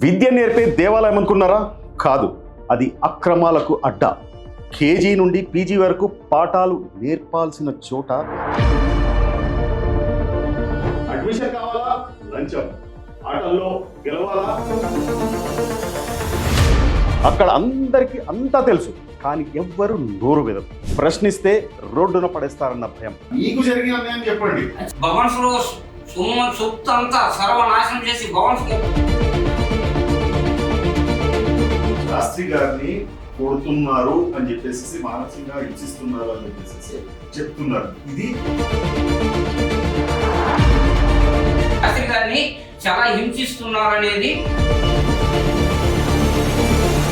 విద్య నేర్పే దేవాలయం అనుకున్నారా? కాదు, అది అక్రమాలకు అడ్డ. కేజీ నుండి పీజీ వరకు పాఠాలు నేర్పాల్సిన చోట అడ్మిషన్ కావాలా, లంచం. ఆటల్లో గెలవాలా, అక్కడ అందరికీ అంతా తెలుసు. కానీ ఎవ్వరు నోరు విదరు. ప్రశ్నిస్తే రోడ్డున పడేస్తారన్న భయం. మీకు జరిగిన అన్యాయం చెప్పండి. భవన్స్ లో సొత్తు అంతా సర్వనాశనం చేసి భవన్స్ శాస్త్రి గారిని కొడుతున్నారు అని చెప్పేసి, మానసికంగా హింసిస్తున్నారు అని చెప్పేసి చెప్తున్నారు. ఇది శాస్త్రి గారిని చాలా హింసిస్తున్నారు అనేది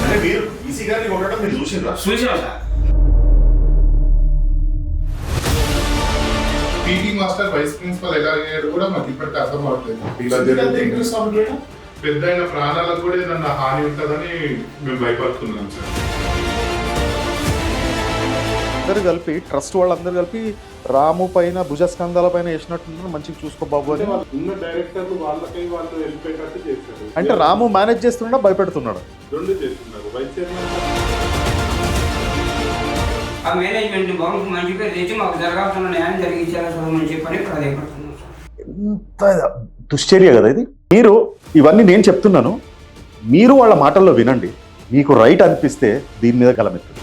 అంటే మీరు ఈసీ గారిని కొట్టడం మీరు చూసిండ్రా? చూసాం sir. PT master vice principal ఎలా అయ్యాడు కూడా మాకు ఇప్పటికీ అర్థం అవట్లేదు. పెద్ద అయిన ప్రాణాలకు కూడా ఏదన్నా హాని ఉంటుందని మేము భయపడుతున్నాం సార్. అందరు కలిపి ట్రస్ట్ వాళ్ళందరూ కలిపి రాము పైన భుజస్కంధాల పైన వేసినట్టున్నారు. మంచిగా చూసుకో బాబు అని ఉన్న డైరెక్టర్లు వాళ్ళకి వాళ్ళు వెళ్ళిపోయేటట్టు చేస్తారు. అంటే రాము మేనేజ్ చేస్తున్నాడా, భయపెడుతున్నాడు? రెండు చేస్తున్నారు. వైస్ చైర్మన్ ఆ మేనేజ్మెంట్ భవన్స్ మంచి పేరు తెచ్చి మాకు జరగాల్సిన న్యాయం జరిగించాలని చూడమని చెప్పని ప్రాధాయపడుతున్నాం సార్. ఎంత దుశ్చర్య కదా ఇది. మీరు ఇవన్నీ నేను చెప్తున్నాను, మీరు వాళ్ళ మాటల్లో వినండి. మీకు రైట్ అనిపిస్తే దీని మీద గలమెత్తండి.